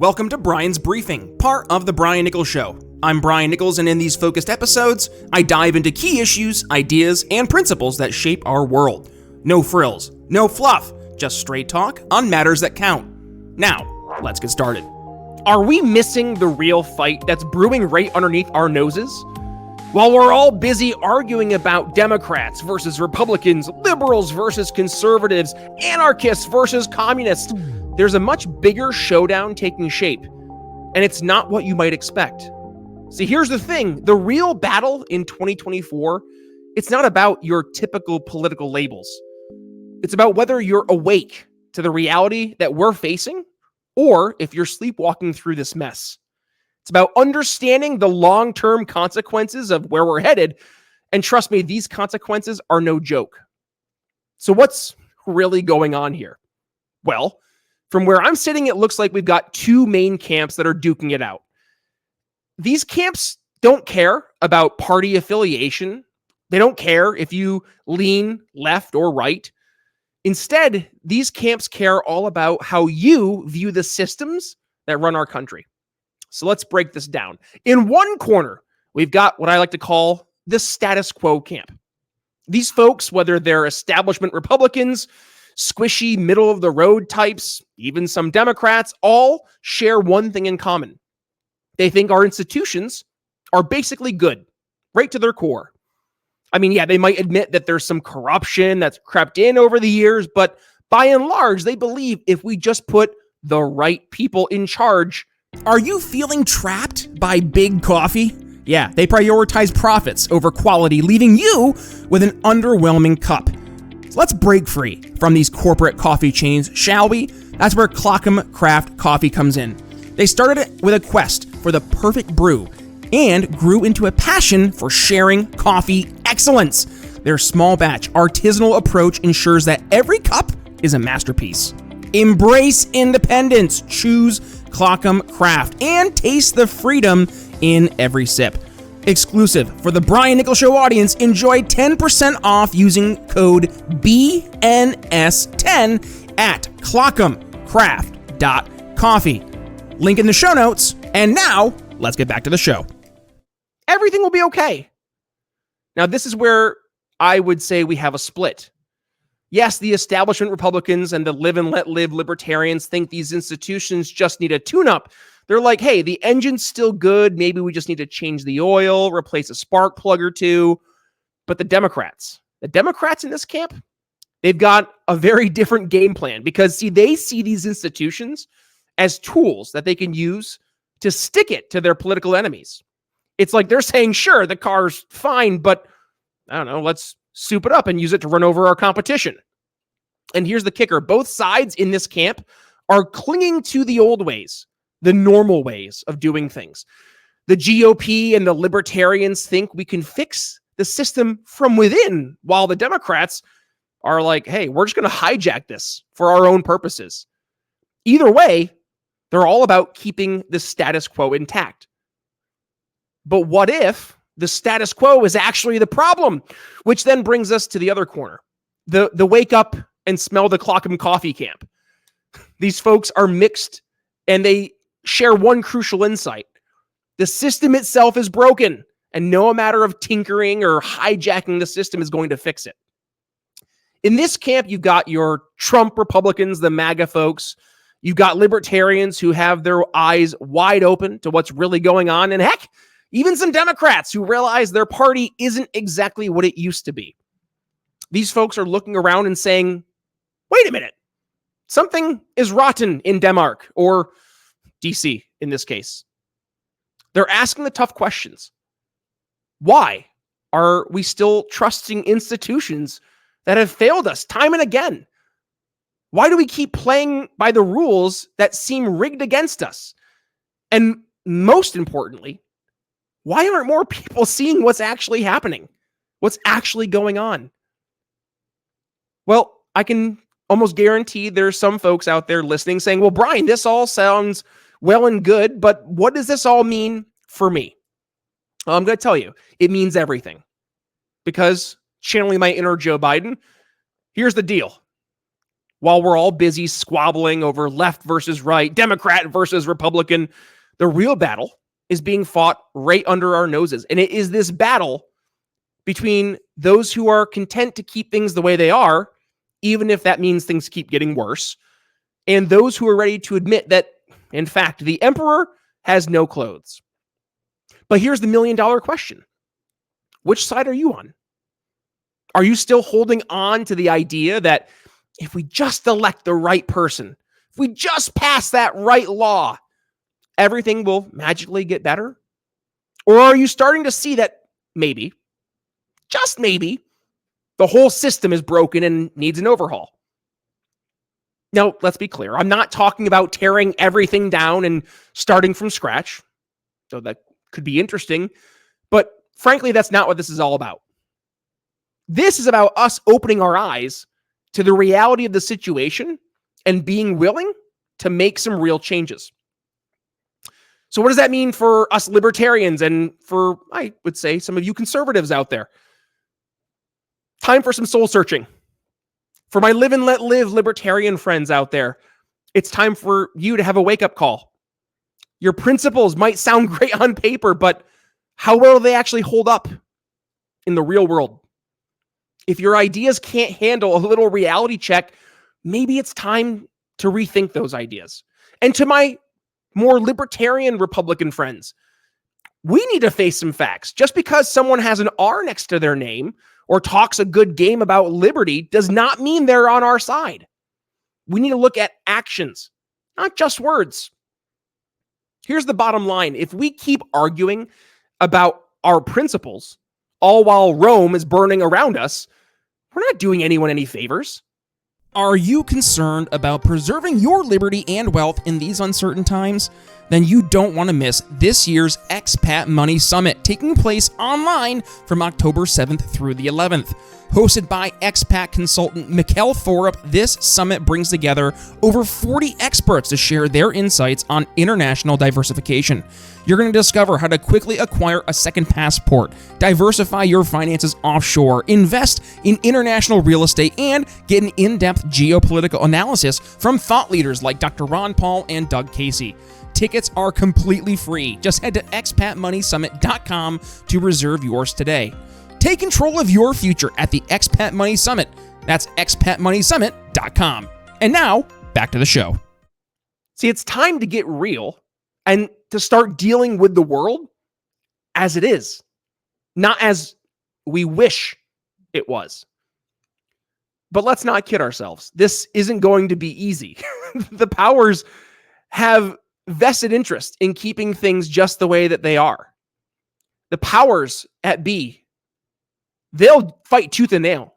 Welcome to Brian's Briefing, part of The Brian Nichols Show. I'm Brian Nichols, and in these focused episodes, I dive into key issues, ideas, and principles that shape our world. No frills, no fluff, just straight talk on matters that count. Now, let's get started. Are we missing the real fight that's brewing right underneath our noses? While we're all busy arguing about Democrats versus Republicans, liberals versus conservatives, anarchists versus communists, there's a much bigger showdown taking shape, and it's not what you might expect. See, here's the thing. The real battle in 2024, it's not about your typical political labels. It's about whether you're awake to the reality that we're facing, or if you're sleepwalking through this mess. It's about understanding the long-term consequences of where we're headed, and trust me, these consequences are no joke. So what's really going on here? Well, from where I'm sitting, it looks like we've got two main camps that are duking it out. These camps don't care about party affiliation. They don't care if you lean left or right. Instead, these camps care all about how you view the systems that run our country. So let's break this down. In one corner, we've got what I like to call the status quo camp. These folks, whether they're establishment Republicans, squishy middle-of-the-road types, even some Democrats, all share one thing in common. They think our institutions are basically good, right to their core. I mean, yeah, they might admit that there's some corruption that's crept in over the years, but by and large, they believe if we just put the right people in charge. Are you feeling trapped by big coffee? Yeah, they prioritize profits over quality, leaving you with an underwhelming cup. So let's break free from these corporate coffee chains, shall we? That's where Clackham Craft Coffee comes in. They started it with a quest for the perfect brew and grew into a passion for sharing coffee excellence. Their small batch, artisanal approach ensures that every cup is a masterpiece. Embrace independence, choose Clackham Craft, and taste the freedom in every sip. Exclusive for the Brian Nichols Show audience, enjoy 10% off using code BNS10 at clackhamcraft.coffee. Link in the show notes. And now, let's get back to the show. Everything will be okay. Now, this is where I would say we have a split. Yes, the establishment Republicans and the live and let live libertarians think these institutions just need a tune-up. They're like, hey, the engine's still good. Maybe we just need to change the oil, replace a spark plug or two. But the Democrats in this camp, they've got a very different game plan because, see, they see these institutions as tools that they can use to stick it to their political enemies. It's like they're saying, sure, the car's fine, but I don't know, let's soup it up and use it to run over our competition. And here's the kicker. Both sides in this camp are clinging to the old ways, the normal ways of doing things. The GOP and the libertarians think we can fix the system from within, while the Democrats are like, hey, we're just going to hijack this for our own purposes. Either way, they're all about keeping the status quo intact. But what if the status quo is actually the problem? Which then brings us to the other corner, the wake up and smell the Clackham coffee camp. These folks are mixed, and they share one crucial insight. The system itself is broken, and no matter of tinkering or hijacking the system is going to fix it. In this camp, you've got your Trump Republicans, the MAGA folks. You've got libertarians who have their eyes wide open to what's really going on. And heck, even some Democrats who realize their party isn't exactly what it used to be. These folks are looking around and saying, wait a minute, something is rotten in Denmark, or DC in this case. They're asking the tough questions. Why are we still trusting institutions that have failed us time and again? Why do we keep playing by the rules that seem rigged against us? And most importantly, why aren't more people seeing what's actually happening? What's actually going on? Well, I can almost guarantee there's some folks out there listening saying, well, Brian, this all sounds well and good, but what does this all mean for me? Well, I'm going to tell you, it means everything. Because, channeling my inner Joe Biden, here's the deal. while we're all busy squabbling over left versus right, Democrat versus Republican, the real battle is being fought right under our noses. And it is this battle between those who are content to keep things the way they are, even if that means things keep getting worse, and those who are ready to admit that, in fact, the emperor has no clothes. But here's the million-dollar question. Which side are you on? Are you still holding on to the idea that if we just elect the right person, if we just pass that right law, everything will magically get better? Or are you starting to see that maybe, just maybe, the whole system is broken and needs an overhaul? Now, let's be clear. I'm not talking about tearing everything down and starting from scratch, though that could be interesting. But frankly, that's not what this is all about. This is about us opening our eyes to the reality of the situation and being willing to make some real changes. So what does that mean for us libertarians and for, I would say, some of you conservatives out there? Time for some soul searching. For my live and let live libertarian friends out there, it's time for you to have a wake-up call. Your principles might sound great on paper, but how well do they actually hold up in the real world? If your ideas can't handle a little reality check, maybe it's time to rethink those ideas. And to my more libertarian Republican friends, we need to face some facts. Just because someone has an R next to their name or talks a good game about liberty does not mean they're on our side. We need to look at actions, not just words. Here's the bottom line. If we keep arguing about our principles, all while Rome is burning around us, we're not doing anyone any favors. Are you concerned about preserving your liberty and wealth in these uncertain times? Then you don't want to miss this year's Expat Money Summit, taking place online from October 7th through the 11th. Hosted by expat consultant Mikkel Thorup, this summit brings together over 40 experts to share their insights on international diversification. You're going to discover how to quickly acquire a second passport, diversify your finances offshore, invest in international real estate, and get an in-depth geopolitical analysis from thought leaders like Dr. Ron Paul and Doug Casey. Tickets are completely free. Just head to expatmoneysummit.com to reserve yours today. Take control of your future at the Expat Money Summit. That's expatmoneysummit.com. And now, back to the show. See, it's time to get real and to start dealing with the world as it is, not as we wish it was. But let's not kid ourselves. This isn't going to be easy. The powers have vested interest in keeping things just the way that they are. The powers at B, they'll fight tooth and nail,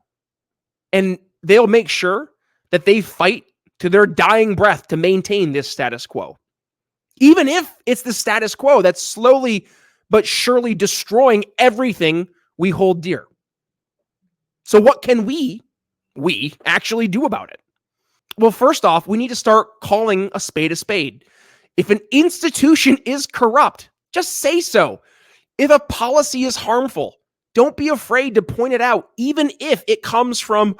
and they'll make sure that they fight to their dying breath to maintain this status quo. Even if it's the status quo that's slowly but surely destroying everything we hold dear. So what can we actually do about it? Well, first off, we need to start calling a spade a spade. If an institution is corrupt, just say so. If a policy is harmful, don't be afraid to point it out, even if it comes from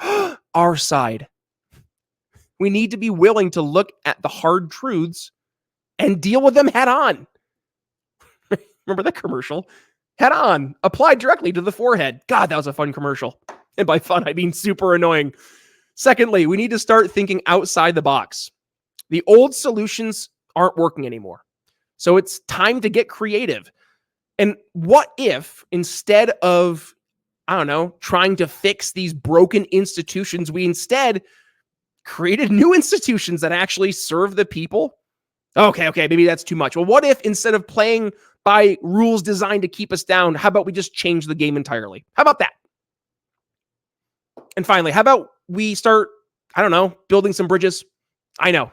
our side. We need to be willing to look at the hard truths and deal with them head on. Remember that commercial? Head on, applied directly to the forehead. God, that was a fun commercial. And by fun, I mean super annoying. Secondly, we need to start thinking outside the box. The old solutions aren't working anymore. So it's time to get creative. And what if instead of, trying to fix these broken institutions, we instead created new institutions that actually serve the people? Okay, maybe that's too much. Well, what if instead of playing by rules designed to keep us down, how about we just change the game entirely? How about that? And finally, how about we start, building some bridges? I know.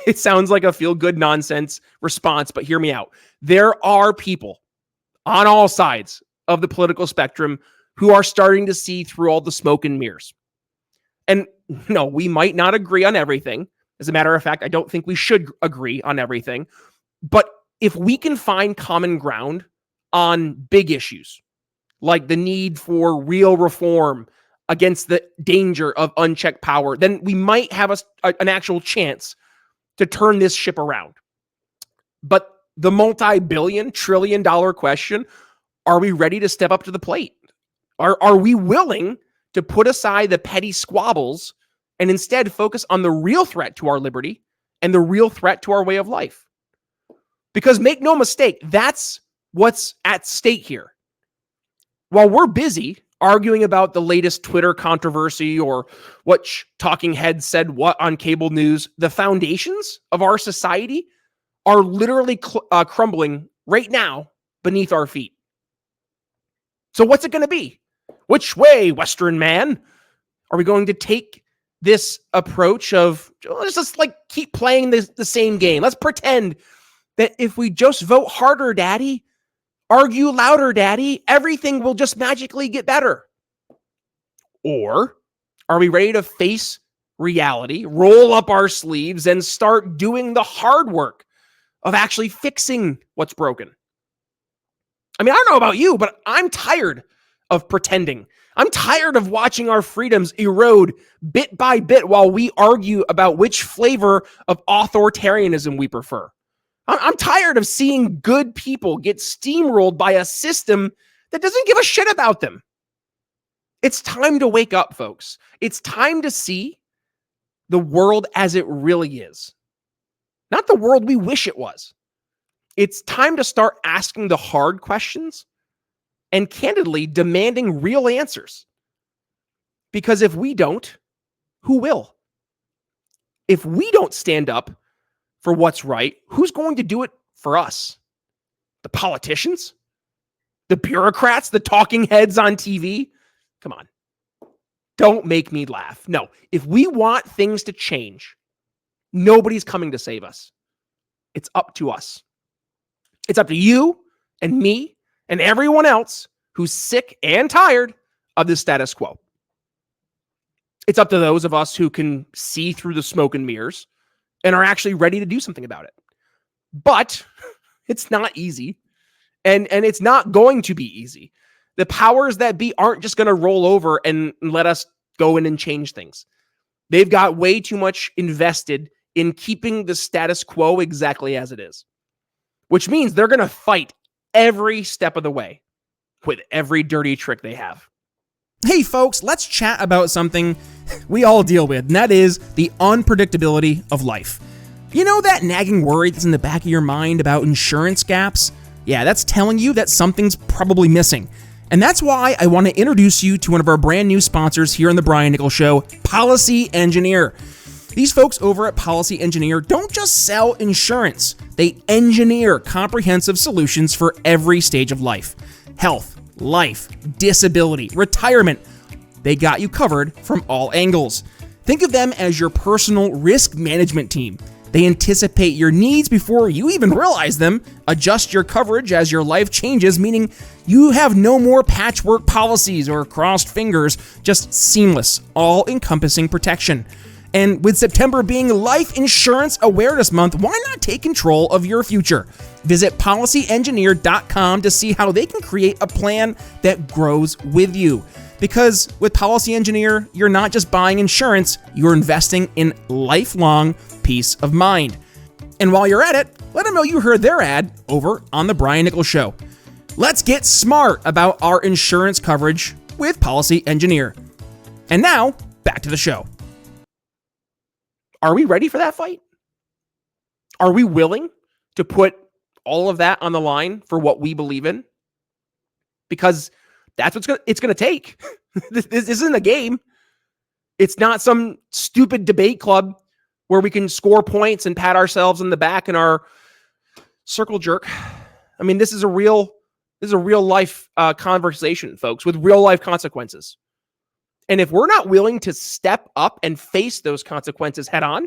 It sounds like a feel-good nonsense response, but hear me out. There are people on all sides of the political spectrum who are starting to see through all the smoke and mirrors. And no, we might not agree on everything. As a matter of fact, I don't think we should agree on everything. But if we can find common ground on big issues, like the need for real reform against the danger of unchecked power, then we might have an actual chance to turn this ship around. But the multi-billion, trillion-dollar question, are we ready to step up to the plate? Are we willing to put aside the petty squabbles and instead focus on the real threat to our liberty and the real threat to our way of life? Because make no mistake, that's what's at stake here. While we're busy arguing about the latest Twitter controversy or what talking head said what on cable news, the foundations of our society are literally crumbling right now beneath our feet. So what's it going to be? Which way, Western man? Are we going to take this approach of, let's just like keep playing the same game? Let's pretend that if we just vote harder, daddy, argue louder, daddy, everything will just magically get better. Or are we ready to face reality, roll up our sleeves, and start doing the hard work of actually fixing what's broken? I mean, I don't know about you, but I'm tired of pretending. I'm tired of watching our freedoms erode bit by bit while we argue about which flavor of authoritarianism we prefer. I'm tired of seeing good people get steamrolled by a system that doesn't give a shit about them. It's time to wake up, folks. It's time to see the world as it really is, not the world we wish it was. It's time to start asking the hard questions and candidly demanding real answers. Because if we don't, who will? If we don't stand up for what's right, who's going to do it for us? The politicians? The bureaucrats? The talking heads on TV? Come on. Don't make me laugh. No, if we want things to change, nobody's coming to save us. It's up to us. It's up to you and me and everyone else who's sick and tired of the status quo. It's up to those of us who can see through the smoke and mirrors and are actually ready to do something about it. But it's not easy, and it's not going to be easy. The powers that be aren't just going to roll over and let us go in and change things. They've got way too much invested in keeping the status quo exactly as it is, which means they're going to fight every step of the way with every dirty trick they have. Hey folks, let's chat about something we all deal with, and that is the unpredictability of life. You know that nagging worry that's in the back of your mind about insurance gaps? Yeah, that's telling you that something's probably missing. And that's why I want to introduce you to one of our brand new sponsors here on the Brian Nichols Show, Policy Engineer. These folks over at Policy Engineer don't just sell insurance, they engineer comprehensive solutions for every stage of life. Health, life, disability, retirement. They got you covered from all angles. Think of them as your personal risk management team. They anticipate your needs before you even realize them, adjust your coverage as your life changes, meaning you have no more patchwork policies or crossed fingers, just seamless, all-encompassing protection. And with September being Life Insurance Awareness Month, why not take control of your future? Visit policyengineer.com to see how they can create a plan that grows with you. Because with Policy Engineer, you're not just buying insurance, you're investing in lifelong peace of mind. And while you're at it, let them know you heard their ad over on The Brian Nichols Show. Let's get smart about our insurance coverage with Policy Engineer. And now, back to the show. Are we ready for that fight? Are we willing to put all of that on the line for what we believe in? Because that's what it's going to take. This isn't a game. It's not some stupid debate club where we can score points and pat ourselves in the back in our circle jerk. I mean, this is a real life conversation, folks, with real life consequences. And if we're not willing to step up and face those consequences head on,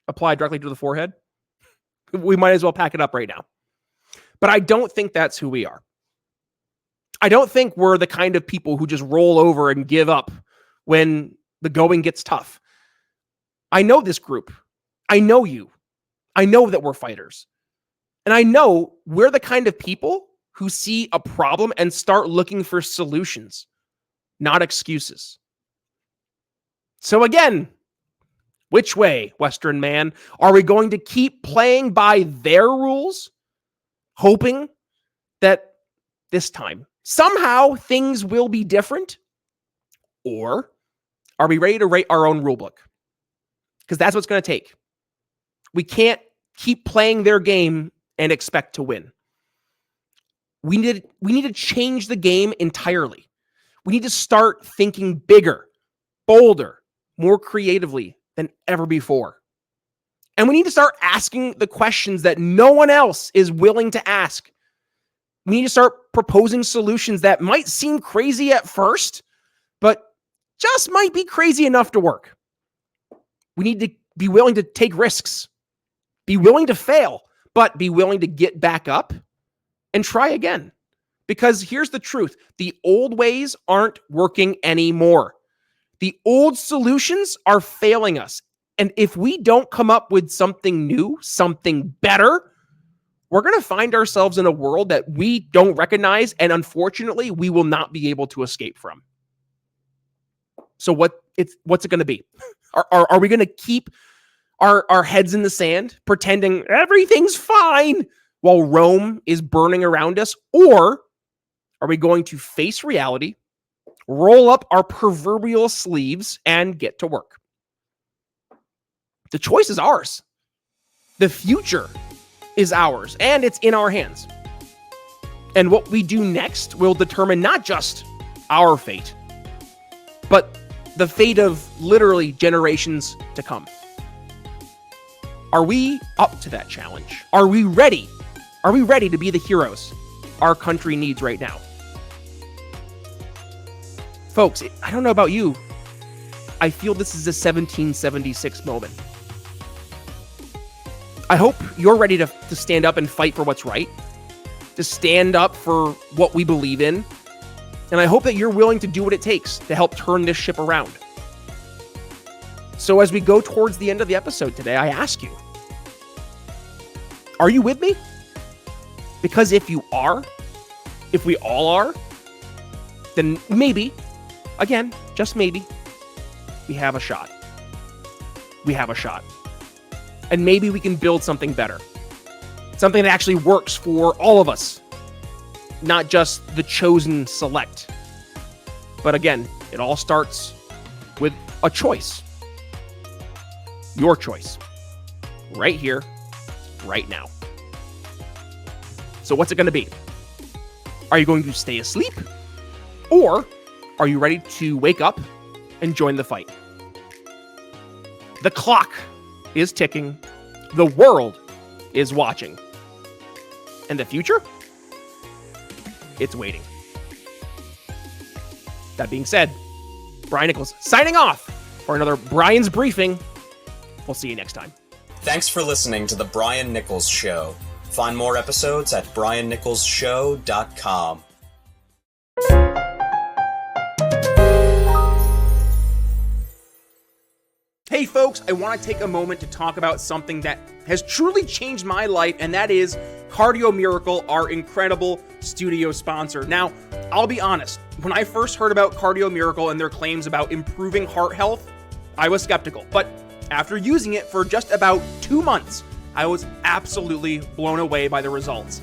apply directly to the forehead, we might as well pack it up right now. But I don't think that's who we are. I don't think we're the kind of people who just roll over and give up when the going gets tough. I know this group. I know you. I know that we're fighters. And I know we're the kind of people who see a problem and start looking for solutions. not excuses. So again, which way, Western man? Are we going to keep playing by their rules, hoping that this time somehow things will be different? Or are we ready to write our own rulebook? Because that's what's going to take. We can't keep playing their game and expect to win. We need to change the game entirely. We need to start thinking bigger, bolder, more creatively than ever before. And we need to start asking the questions that no one else is willing to ask. We need to start proposing solutions that might seem crazy at first, but just might be crazy enough to work. We need to be willing to take risks, be willing to fail, but be willing to get back up and try again. Because here's the truth. The old ways aren't working anymore. The old solutions are failing us. And if we don't come up with something new, something better, we're going to find ourselves in a world that we don't recognize. And unfortunately, we will not be able to escape from. So what's it going to be? Are we going to keep our heads in the sand, pretending everything's fine while Rome is burning around us? Or are we going to face reality, roll up our proverbial sleeves, and get to work? The choice is ours. The future is ours, and it's in our hands. And what we do next will determine not just our fate, but the fate of literally generations to come. Are we up to that challenge? Are we ready? Are we ready to be the heroes our country needs right now? Folks, I don't know about you. I feel this is a 1776 moment. I hope you're ready to stand up and fight for what's right, to stand up for what we believe in. And I hope that you're willing to do what it takes to help turn this ship around. So as we go towards the end of the episode today, I ask you, are you with me? Because if you are, if we all are, then maybe, again, just maybe, we have a shot. We have a shot. And maybe we can build something better. Something that actually works for all of us. Not just the chosen select. But again, it all starts with a choice. Your choice. Right here, right now. So what's it going to be? Are you going to stay asleep? Or are you ready to wake up and join the fight? The clock is ticking. The world is watching. And the future? It's waiting. That being said, Brian Nichols signing off for another Brian's Briefing. We'll see you next time. Thanks for listening to The Brian Nichols Show. Find more episodes at briannicholsshow.com. Hey folks, I want to take a moment to talk about something that has truly changed my life, and that is Cardio Miracle, our incredible studio sponsor. Now, I'll be honest, when I first heard about Cardio Miracle and their claims about improving heart health, I was skeptical. But after using it for just about 2 months, I was absolutely blown away by the results.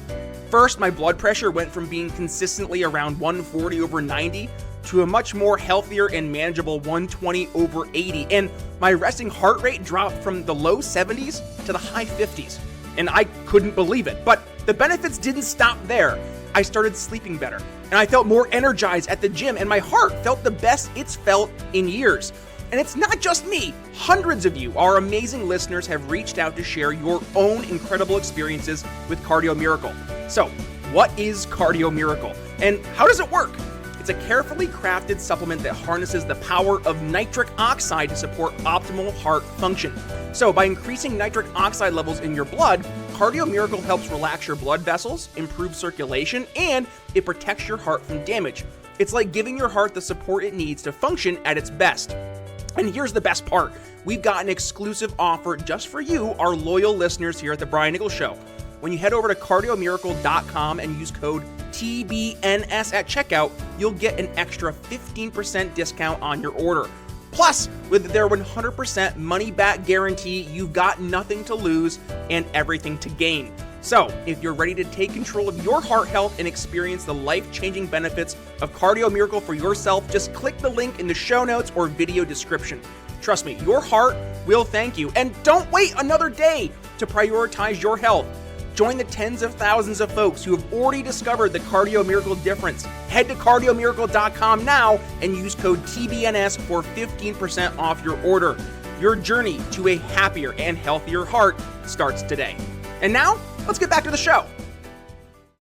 First, my blood pressure went from being consistently around 140/90 to a much more healthier and manageable 120/80. And my resting heart rate dropped from the low 70s to the high 50s. And I couldn't believe it. But the benefits didn't stop there. I started sleeping better, and I felt more energized at the gym, and my heart felt the best it's felt in years. And it's not just me. Hundreds of you, our amazing listeners, have reached out to share your own incredible experiences with Cardio Miracle. So, what is Cardio Miracle? And how does it work? It's a carefully crafted supplement that harnesses the power of nitric oxide to support optimal heart function. So, by increasing nitric oxide levels in your blood, Cardio Miracle helps relax your blood vessels, improve circulation, and it protects your heart from damage. It's like giving your heart the support it needs to function at its best. And here's the best part. We've got an exclusive offer just for you, our loyal listeners here at The Brian Nichols Show. When you head over to cardiomiracle.com and use code TBNS at checkout, you'll get an extra 15% discount on your order. Plus, with their 100% money-back guarantee, you've got nothing to lose and everything to gain. So, if you're ready to take control of your heart health and experience the life-changing benefits of Cardio Miracle for yourself, just click the link in the show notes or video description. Trust me, your heart will thank you. And don't wait another day to prioritize your health. Join the tens of thousands of folks who have already discovered the Cardio Miracle difference. Head to cardiomiracle.com now and use code TBNS for 15% off your order. Your journey to a happier and healthier heart starts today. And now, let's get back to the show.